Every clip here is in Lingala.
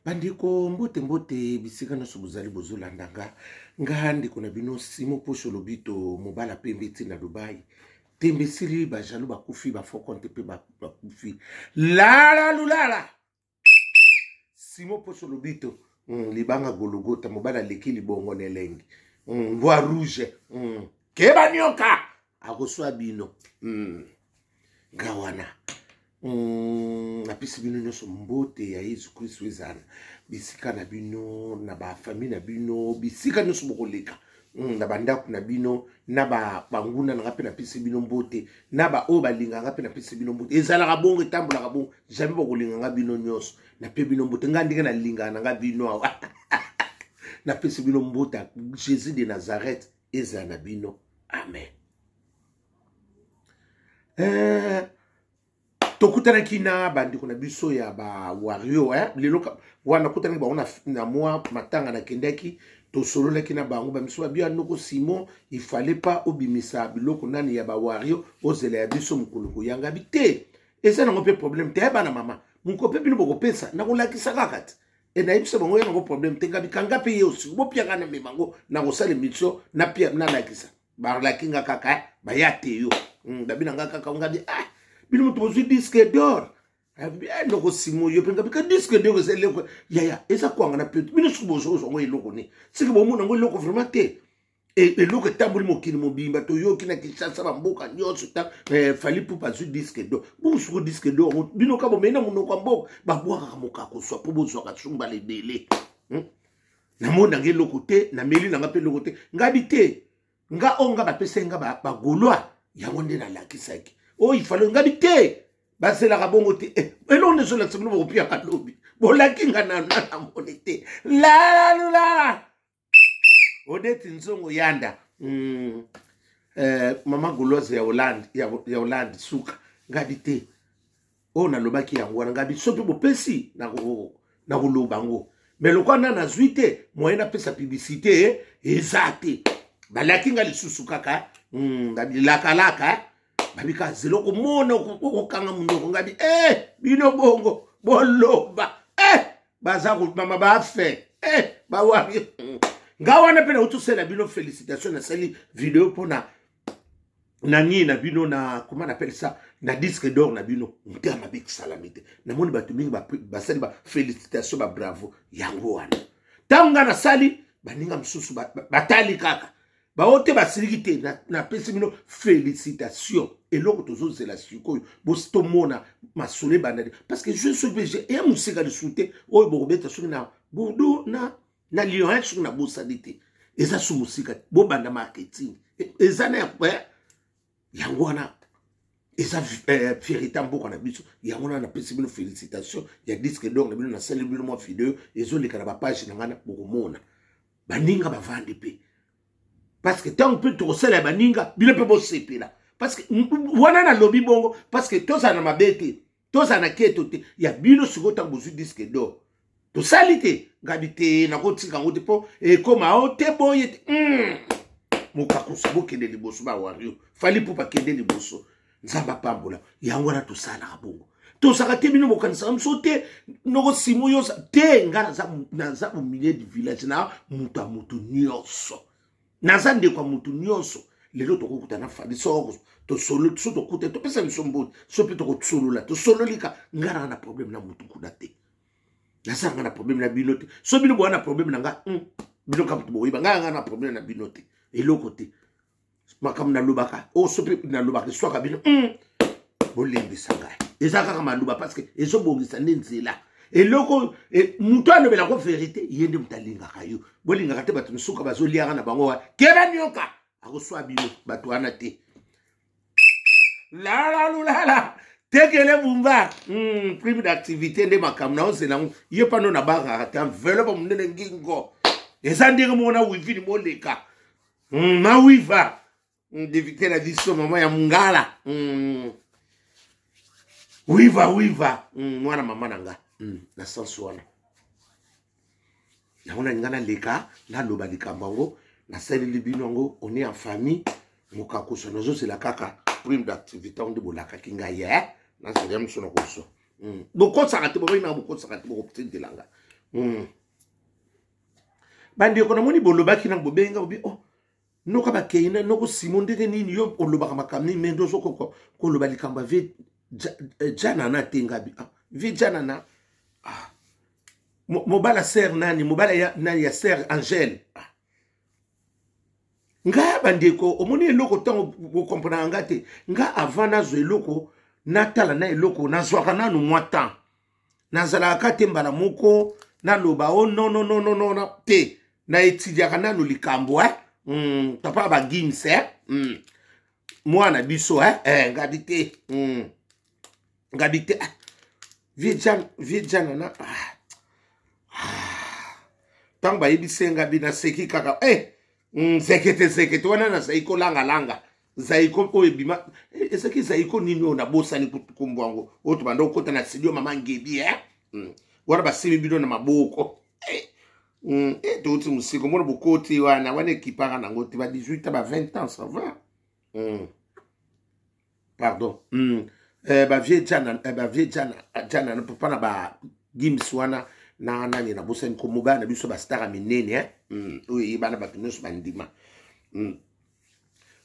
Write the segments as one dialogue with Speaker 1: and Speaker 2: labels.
Speaker 1: Bandiko mbote mbote bisika no subuzali bozolanda nga ndeko na bino Simo Posho Lobito mobala pembe na Dubai tembe sili ba jalo bakufi ba fokonte pe bakufi la lulala Simo Posho Lobito libanga gologota mobala leki libongo nelengi voix rouge keba nyoka akoswa bino gawana napesi bino nyonso mbote ya Yesu Kristo ezana bisika na bino na ba famille na bino bisika nyonso bokoleka na bandako na bino na ba banguna na ngape napesi bino mbote na ba o balinga ngape napesi bino mbote ezala bongo etambola bongo jamais bokolinga nga bino nyonso na pe bino mbote nga ndenge na linga na nga bino napesi bino mbote Jésus de Nazareth ezala na bino amen. Tokutana kina bandiko na biso ya ba wario lelo wana kutana ba ona na moi matanga na kendaki to solola kina bango ba miso bia noko Simon il fallait pas obimisa biloko nani ya ba wario ozela ya biso mukuluku yanga bite eza na ngope problème te ba na mama mukope bino boko pesa na kolakisa kakati e na ibisa bango ya ngo problème te ngabi kanga pe yosi bo pia kana memango na ko sale mitso na pia na lakisa ba lakinga kaka ba yate yo dabina ngaka ngabi bino mutu bozwi disque d'or ndoko Simon yo penga bika disque d'or zeleko ya eza kwanga na petu bino subozo zo ngo eloko ni siki bomuna ngo eloko vraiment te eloko tambuli mokili mobimba to yo kina Kinshasa bamboka nyonso ta fali pour pas disque d'or bo suko disque d'or bino ka bomena munoko mboka babwaka ka mokako so po bozo ka tsumba le dele na mona ngeloko te na meli na ngape loko te ngabi te nga onga bapese nga ba golwa yango nde na lakisaki il fallait ngabite basela ka bongo te elone zo la tsimo bo pia ka lobi bo la kinga na monete la odeti nzongo yanda mama goloze ya Holland suka ngabite na lobaki yango wana ngabi sope bo pesi na ko lobango mais lokwana na zuite moyena pesa publicité ezate balakinga lisusu kaka ngabi laka babika zeloko mona okokanga munoko ngabi bino bongo boloba baza ko mama ba fe bawabi ngawana pena utusela bino félicitations na sali vidéo pona nani na bino na comment on appelle ça na disque d'or na bino mutama bik salamite na moni batu mingi ba sali ba félicitations ba bravo yango wana tanga na sali baninga msusu batali kaka baote basirikite na pesi bino félicitations eloko tozozela sikoyo bosito mona masole banade parce que je suis obligé et musika de souter oyo bokobeta soki na bourdu na lion soki na bosadite eza su musika bo banda marketing eza na yango wana eza fierité mboka na biso yango na pesi bino félicitations ya disque d'or na bino na sali bino mo vidéo ezoleka na ba page na ngana bokomona baninga bavandi pe parce que tant que tu recèles baninga bino pe bo sepela parce que wana na lobby bongo parce que toza na mabete toza na keto te ya bino siko tant bozu disque d'or to salite ngabite na kotika ngote po koma o te boye mokakusu bokende liboso ba wario fali pour pas kende liboso nzamba pambola yango na to sala bongo to saka te bino bokanisa msote noko Simo yo te ngana za au milieu du village na mutu nyonso naza ndeko mutu nyonso lelo tokokutana fadi soko to solo so tokute to pesa misombo so pe tokotsulula to sololika ngara na problème na mutu kuna te naza ngana problème na binote so bino bwana problème na nga bino ka mutu boyiba nganga na problème na binote eloko te makam na lobaka so pe na lobaka so ka bino bolembi sanga ezaka kama luba parce que ezo bongisa nenzela eloko mutu alobela ko vérité yende mutalinga kayo bolinga kate batu msuka bazolianga na bango keba nyoka akoswa bino batu wana te la tekele bumba prime d'activité nde makam na ozela ye pano na banga ta envelope munene ngingo eza ndenge mona wifi ni moleka ma wifa d'éviter la diso mama ya mungala wiva mwana mama nanga na sensu wana na wana ngana leka na loba likambango na sali libinongo on est en famille mokakuso nozo c'est la kaka prime d'activité on de bolaka kinga ya na c'est bien msono koso boko sakate bo ina boko sakate bo petit delanga bandeko namoni bolobaki na bobenga obi oh noka bakeina noko Simon ndenge nini yo olobaka makamni mendo soko koloba likambo ve jana na tengabi ve jana na mobala ser nani mobala ya ser Angèle nga bandeko omoni eloko tango bo comprendre ngate nga avant nazo eloko natala na eloko nazwaka nanu mwa temps nazalaka te mbala moko naloba oh non te na etidiaka nanu likambo papa ba gims mwana biso ngadi te viejana na tango bayebise ngabi na seki kaka sekete wana na zaiko langa zaiko oyo bima ezaki zaiko nini oyo nabosani kumbwango oyo tobanda okota na studio mama ngebi wana basimi bino na maboko touti musiko mona bokoti wana ekipaka nango te ba 18 ba 20 ans ça va pardon ba vie jana na papa na ba gims wana na nani na bosani ko mobana na biso ba star minene oyo bana ba tunoso bandima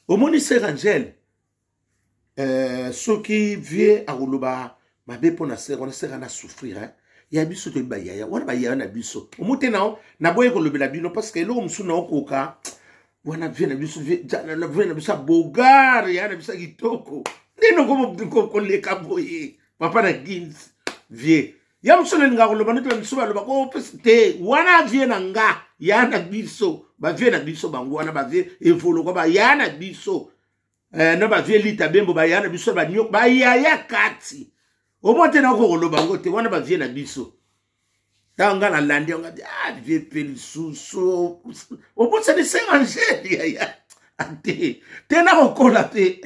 Speaker 1: omoni Sœur Angèle soki vie akoloba mabe pona sœur on sera na souffrir ya biso to ba yaya wana ba yaya na biso omote nao na boye ko lobela bino parce que eloko musu na okoka wana vie na biso vie na vie na biso bogar ya na biso kitoko nino ko leka boye papa na gins vie ya musu na nga ko lobana to musu ba loba ko te wana vie na nga ya na biso ba vie na biso bango wana ba vie evolo ko ba ya na biso na ba vie lita bembo ba ya na biso ba nyok ba ya kati omote na ko loba ngo te wana ba vie na biso tanga na landi nga vie peli suso omote ni Sœur Angèle ya ate tena ko kola te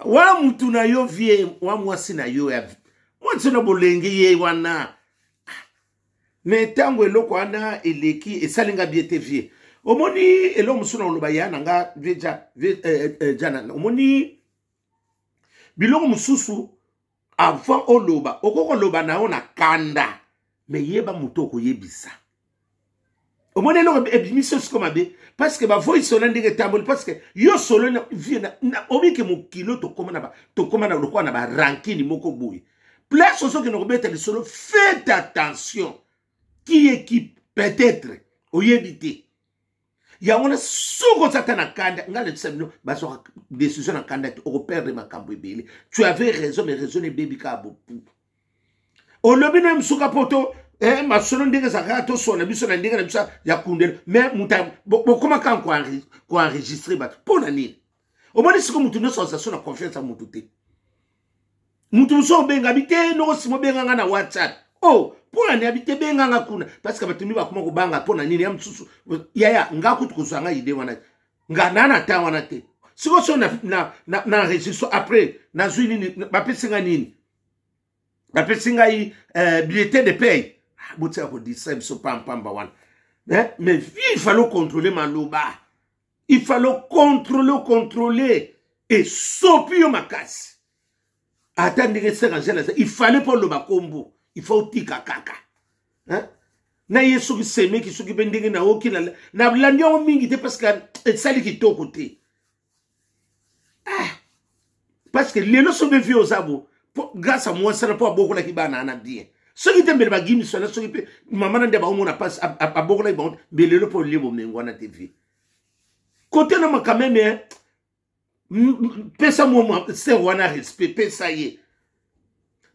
Speaker 1: wa mutu na yo vie wa mwasi na yo ya mwasi na bolenge ye wana me tango eloko wana eleki esalinga biete vie omoni elo musuna oloba ya nanga jana omoni biloko mususu avant oloba okoko loba na ona kanda me yeba mutoko yebisa omoni eloko ebimission sikoma be parce que ba voice ona ndenge tamboli parce que yo solo na vie na obike mukilo to koma na lokwa na ba rankini moko boye place oso ke no beta le solo faites attention qui équipe peut-être oyebite ya ona soko satana kanda ngale tsemno baso décision na kanda o perdre makambo ebele tu avais raison mais raison baby ka bopu o lobina msuka poto masolo ndenge saka to sona biso na ndenge na biso ya kundela mais muta bokoma kan ko enregistrer bat pona nini o moni siko mutu no sensation na confiance mutu te mutu so benga bite no simo benga na WhatsApp pona ni habite benga nga kuna parce que batumi bakoma ko banga pona nini ya msusu yaya ngaku tukusanga ide wana ngana ta wana te siko so na enregistrer après na zwini bapesinga nini bapesinga bulletin de paye botia ko disem so pamba wana mais il fallait contrôler maloba il fallait contrôler et sopio makasi attendez Sœur Angèle il fallait pas le bakombo il faut tika kaka na yesu ki seme ki soki bendenge na oki na blanyo mingi te parce que sali ki to côté parce que les leçons de vie aux abo grâce à moi ça n'a pas beaucoup la ki bana na bien ce qui te mbele ba gimi so na so ki maman na ndeba omona passe à beaucoup la bon mbele le pour lebo mengo na TV côté na quand même pesa moi c'est wana respect pesa ye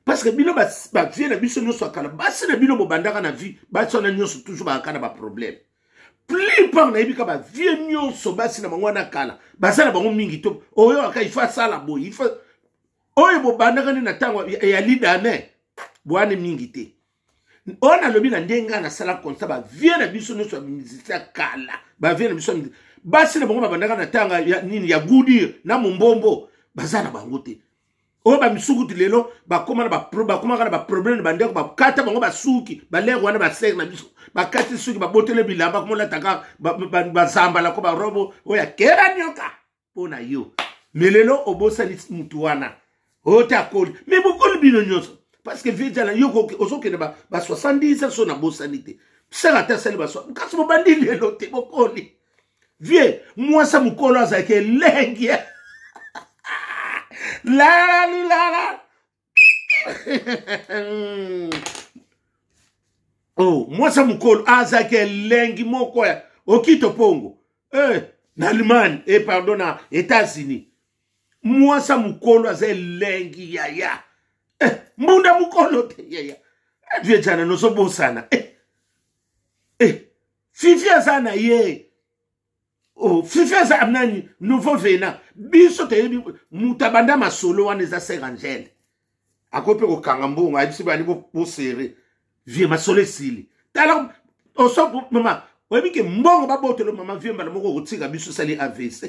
Speaker 1: parce que bino ba vie na biso no so kala ba se na bino bobandaka na vie ba tsona nyoso toujours ba kana ba problème plus par na ibika ba vie nyoso ba se na mangwana kala ba sala bango mingi to oyo aka ifa sala boy ifa oyo bobandaka ni na tango ya leader ne bwana mingi te ona lobi na ndenga na sala comme ça ba vie na biso no so musicien kala ba vie na biso ba se na bango babandaka na tanga nini ya gudir na mumbombo bazana bango te o ba misukuti lelo ba koma na ba problème ba ndeko ba kata bango ba suki ba lego wana ba sek na biso ba kati suki ba botele bilamba komo la taka ba zamba la ko ba robo o ya kera nyoka pona yo melelo obosa ni mutu wana ota koli mais bokoli bino nyonso parce que vie jana yo ozokende ba 70 so na bosanité sera ta sele ba so kasi bobandi lelo te bokoli vie mwasa mukolo azake elengi la oh mwasa mukolo azake elengi moko ya okito pongo na Allemagne pardon na États-Unis mwasa mukolo aza elengi yaya mbunda mukolo te yaya vie jana nozobosana fifi azana ye oh fifi aza amnani nouveau venant biso te mutabanda masolo wana eza Sœur Angèle akope ko kangambongo abisi bani bo serré vie masolo esili tala oso mama webi ke mbongo babotelo mama vie mbala moko kotika biso sali AVC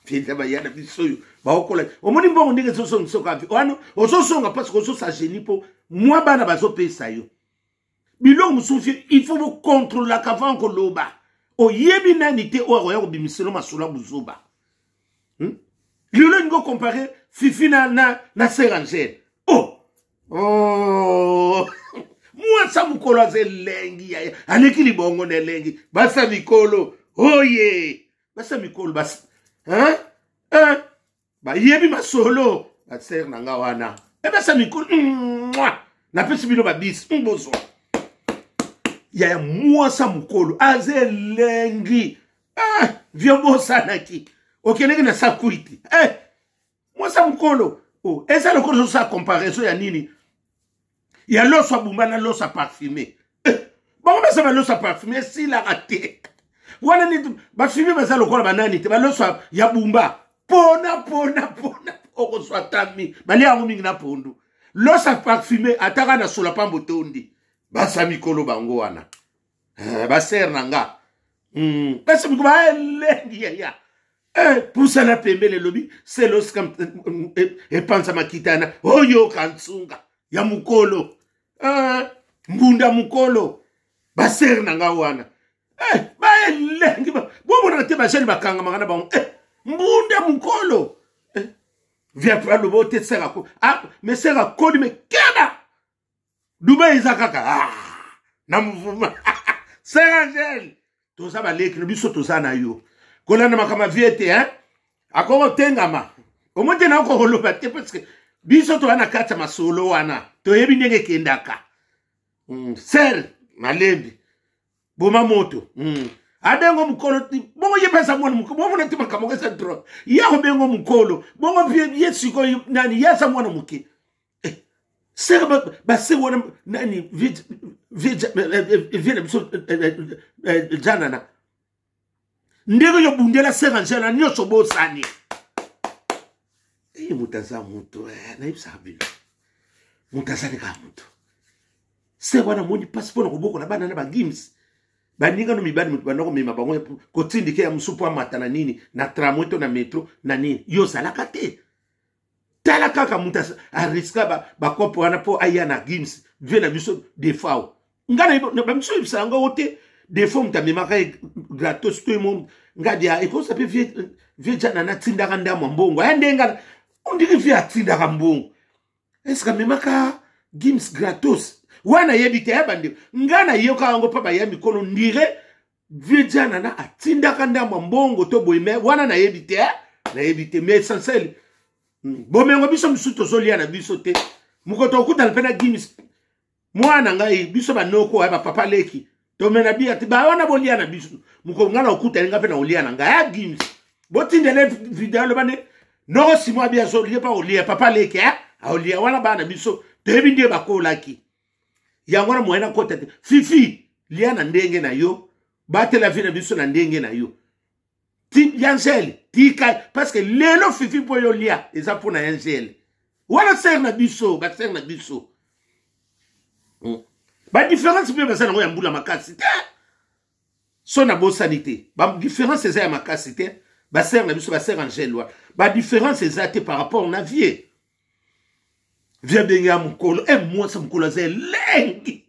Speaker 1: vie ba yana biso yo ba okola omoni mbongo ndenge soso nsoka vi wano ososonga parce que ososa geni po moi bana bazo pesa yo biloko musufi il faut vous contrôler la avant ko loba o yebi nani te o ya ko bimiselo masolo buzoba lelo ngo comparer fifi na Sœur Angèle moi ça mukolo aze lengi ya aleki libongo ne lengi basa mikolo oye basa mikolo bas ba yebi masolo ba ser nanga wana basa mikolo na pesi bino ba bis mbozo ya moi ça mukolo aze lengi viombo sana ki okeleki na sakuiti moi ça mukolo eza lokolo sa comparaison ya nini ya loso abumba na loso parfumé bango basa ba loso parfumé si la raté wana ni ba fumé basa lokolo banani te ba loso ya bumba pona oko swatami bali ya mingi na pondu loso parfumé ataka na sola pambo tondi basa mikolo bango wana ba ser nanga basa mikolo ba lengi ya pour ça la pembele lobby c'est lorsqu'on pense à makitana oyo kansunga ya mukolo mbunda mukolo baser nanga wana ba elengi bo bona te ba jeli bakanga mangana ba mbunda mukolo via pour le bote sera ko mais sera ko me kena duba izakaka na mvuma Sœur Angèle toza ba leki biso toza na yo kolana makama viete akoko tengama omonte na ko loba te parce que biso to ana kata masolo wana to yebi ndenge kendaka ser malembi boma moto abengo mukolo ti bongo yepesa mwana mukolo bongo nati makamo kesa dro ya ko bengo mukolo bongo yesu ko nani yasa mwana muke ser ba se wona nani vite biso janana ndego yo bundela Sœur Angèle nyoso bosani mutaza mutu na ibsabilo mutaza ka mutu se wana moni passport ko boko na bana na ba gims baninga no mibani mutu banoko mema bango ko tindike ya musupu amata na nini na tramweto na metro na nini yo salaka te tala kaka mutaza a riska ba kopo wana po aya na gims vena biso defao ngana ba biso ibsanga wote des fois mtamema gratos tout le monde ngadia et ça peut vie jana na tindaka ndamo mbongo ndenga ondiki vie tindaka mbongo est-ce que memaka gims gratos wana yebite yabande ngana yoka ngo papa ya mikolo ndire vie jana na atindaka ndamo mbongo to boyime wana na yebite mais essentiel bomengo biso msuto zolia na biso te mukoto okuta pena gims mwana ngai biso banoko ba papa leki tomena bia ti ba wana bolia na biso muko ngana okuta nga pe na olia na nga gims botindele video lo bane no simo bia zo lie pa olia papa leke a olia wana bana biso tebi ndie bakolaki ya ngwana moena kota fifi lia na ndenge na yo bate la vie na biso na ndenge na yo ti Angèle ti ka parce que lelo fifi po yo lia eza pour na Angèle wala ser na biso ba ser na biso ba différence pe basa na ya mbula makasi te so na bo sanité ba différence eza ya makasi te ba ser na biso ba Sœur Angèle wa ba différence eza te par rapport na vie via benga mukolo moi sa mukolo za lengi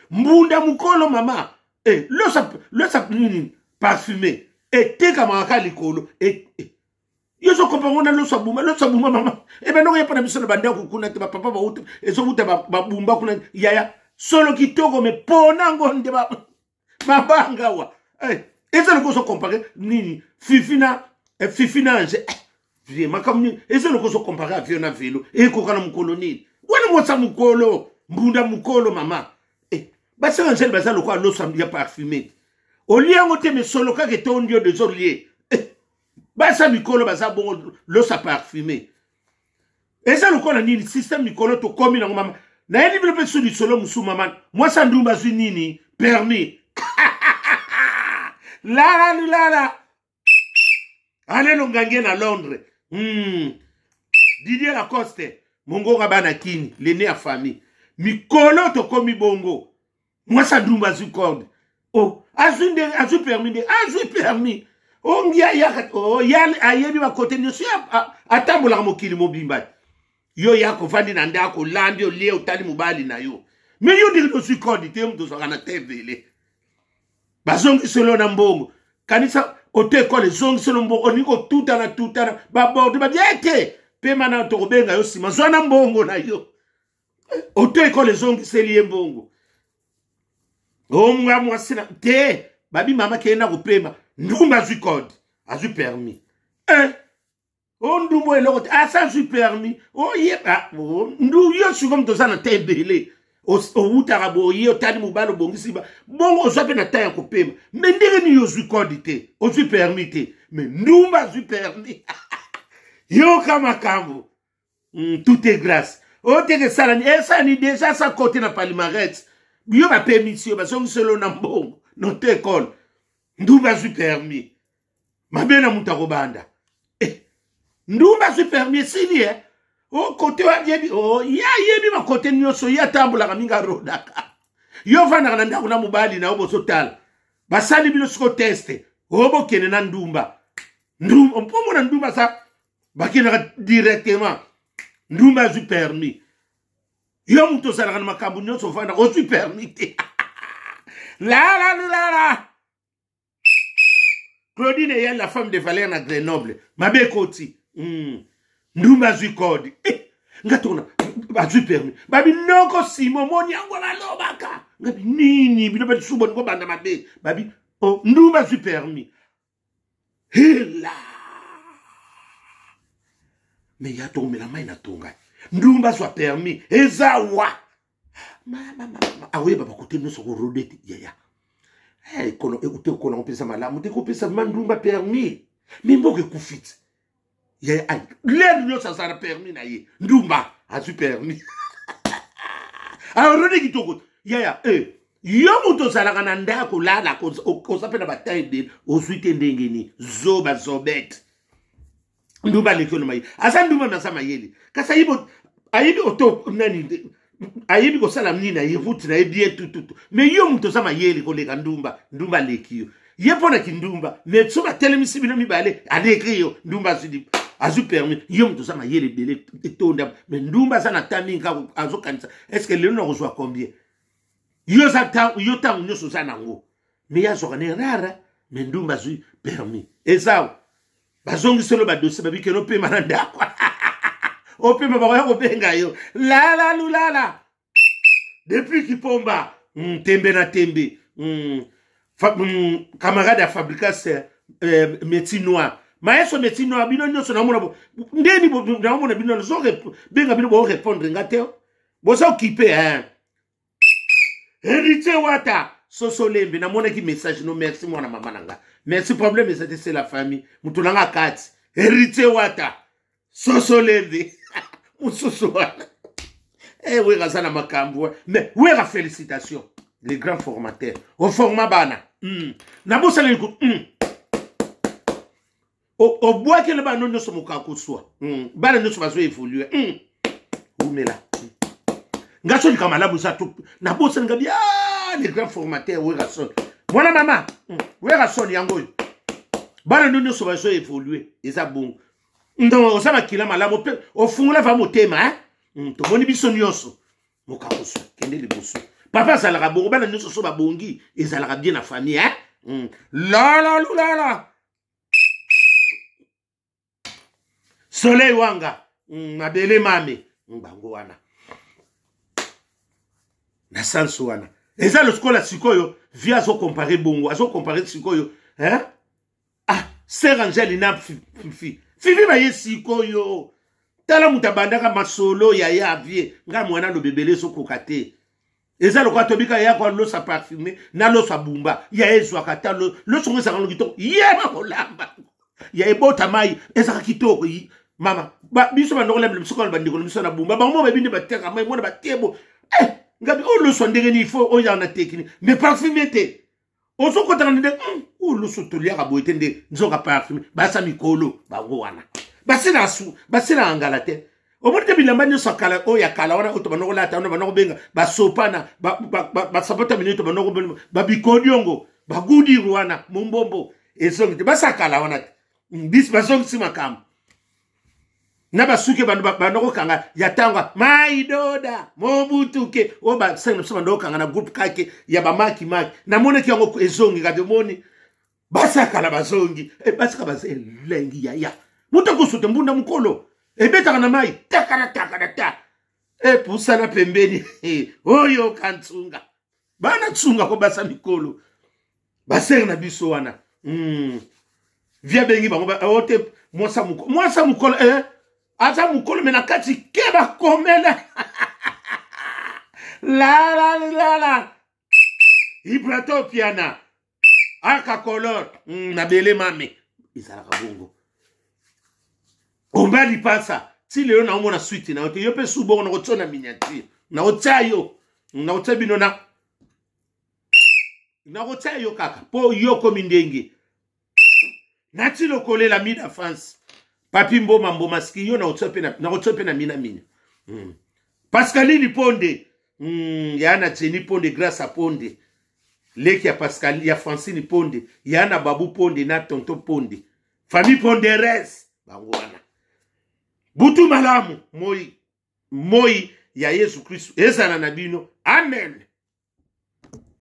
Speaker 1: mbunda mukolo mama lo sa nini parfumé te kama ka likolo Yo so comprend on a lo sabuma mama. E ben non y a pas d'ambition de bande kuna te papa ba uta e so uta ba bumba kuna yaya solo kitoko me pona ngonde ba mabanga wa. Et ça le go so comparer nini fifina nje. Vie makamni et ça le go so comparer avion na vélo e ko kana mkoloni. Wana motsa mukolo mbunda mukolo mama. Basa ngel basa lo kwa lo samdia parfumé. Au lieu ngote me solo ka ke tondio de zolier. Basa mikolo basa bon lo sa parfumé. Et ça le quoi nini système mikolo to komi na mama. Na yeli bile pe soli solo musu mama. Moi ça ndumba zu nini permis. La. Allez lo ngange na Londres. Didier Lacoste. Mongo bana kini, l'aîné à famille. Mikolo to komi bongo. Moi ça ndumba zu corde. Oh, azu permis. Oh, yal ayebi wa kote nyosu atambola mokili mobimba. Yo yako fandi na ndako landi olie otali mubali na yo. Mais yo diri no su corde te mto so kana tevele. Bazongi solo na mbongo. Kanisa ote kole zongi solo mbongo oniko tutana ba bordi ba biete. Pe mana to benga yo sima zona mbongo na yo. Ote kole zongi seli mbongo. Oh mwa mwasina te babi mama kena kupema ndumba zu code azu permis oh ndumbo eloko asa zu permis oh yeba ndu yo sukom to sana tebele o utara bo yo tani mubalo bongisi ba bongo ozape na taya kupema mais ndenge ni yo zu code te o zu permis te mais ndumba zu permis yo kama kambo tout est grâce o te que ça ni déjà ça côté na palmarès. Yo ba permission ba songi solo na mbongo no te école ndumba su permis mabena mutako banda ndumba su permis sili o côté wa yebi o ya yebi ma côté nyoso ya tambula kaminga rodaka yo vana na ndako na mubali na obo sotal basali bino siko teste obo kene na ndumba mpomo na ndumba sa bakina directement ndumba su permis. Yo muto salaka na makambu nyonso fanda o tu permite. La. Claudine est la femme de Valère na Grenoble. Mabe koti. Ndumba zu code. Ngatona ba tu permis. Babi noko simo moni yango la lobaka. Ngabi nini bino ba subo ngo banda mabe. Babi oh ndumba zu permis. Hela. Mais ya to mela mai na tonga. Ndumba soit permis ezawa mama awe baba kote no soko rodete yaya kono ute kono opesa malamu te kopesa mandumba permis mimbo ke kufit yaya ai l'air no ça sera permis na ye ndumba a su permis alors rode kitoko yaya yo muto sala kana ndako lala ko sapela bataille de osuite ndengeni zoba zobet ndumba lekono mai asa ndumba na sama yeli kasa yibo ayibi oto nani ayibi ko sala nina yivuti na ebie tututu me yo muto sama yeli ko leka ndumba lekio yepona kindumba me tsoba telemisi bino mibale alekio ndumba sidi azu permis yo muto sama yeli bele etonda me ndumba sana taminga azo kanisa est-ce que le no reçoit combien yo ta nyoso sana ngo me ya zo kana rara me ndumba zu permis ezao bazongi solo ba dossier babi ke no pe mananda kwa ope mabaya ko benga yo la depuis Kipomba tembe na tembe camarade à fabrication métier noir maestro métier noir bino nyoso na mona ndeni na mona bino zo benga bino bo répondre ngateo bo sa occupé héritier wata sosolembe na mona ki message no merci mwana mama nanga merci problème c'est la famille mutulanga kati héritier wata sosolembe Musosoana. Oui, Razana Makambo. Mais, oui, la félicitation. Les grands formateurs. Au format bana. Nabo Salenko. Au bois que le banon ne se moque à soit. Bana ne se va évoluer. Où mais là. Gasson Kamala Bousatou. Nabo Salengabi. Ah, les grands formateurs. Oui, Rasson. Voilà, maman. Oui, Rasson Yangoy. Bana ne se va évoluer. Et ça bon. Non, ça va qu'il a mal au fond là va motema to moni biso nyonso mokakoso kende liboso papa ça la bongo bana nyonso so ba bongi et ça la bien la famille la Soleil wanga mabele mame bango wana na sanso wana eza loskola sikoyo via zo comparer bongo azo comparer sikoyo hein Sœur Angèle na Fifi ba ye sikoyo tala mutabandaka masolo ya avie nga mwana lo bebele so kokate eza lokwa tobika ya kwa lo sa parfumé na lo sa bumba ya ezwa kata lo songo sa ngalo kitoko ye olamba ya ebota mai eza kitoko mama biso ba ndokole biso ba ndikolo biso na bumba ba mo bebinde bateka mai mona batebo ngabi o lo so ndenge ni fo o ya na technique mais parfumé te ozo kota ndenge o lo so tolia ka boite nde nzoka parfumé basa mikolo ba wana basina angala te omonite bilamba nyo sakala o ya kala wana oto banoko lata wana banoko benga basopana basapota minito banoko babikodiongo bagudi wana mumbombo esongi te basakala wana bis basongi simakam na basuke banoko kanga yatanga maidoda mobutuke o ba sena banoko kanga na group kake ya bamaki na moneki yango ezongi kademoni basakala basongi basaka baselengi ya muta kusote mbunda mukolo ebetaka na mai takara pusana pembeni oyo kantsunga bana tsunga ko basa mikolo basere na biso wana via bengi bango ote mwasa mukolo aza mukolo mena kati keba komela la Ibrato piana aka color na bele mame izala kabongo ombali pasa ti lelo na omona suite na ote yo pe subo na otona miniature na otayo na otabino na otayo kaka po yoko mindenge na ti lokolela mida France papi mboma ski yo na otope na mina Pascaline Ponde yana Teni Ponde grâce à Ponde leki ya Pascal ya Francine Ponde yana Babu Ponde na tonton Ponde famille Ponderes bango wana butu malamu moi ya Yesu Kristo ezala na bino amen.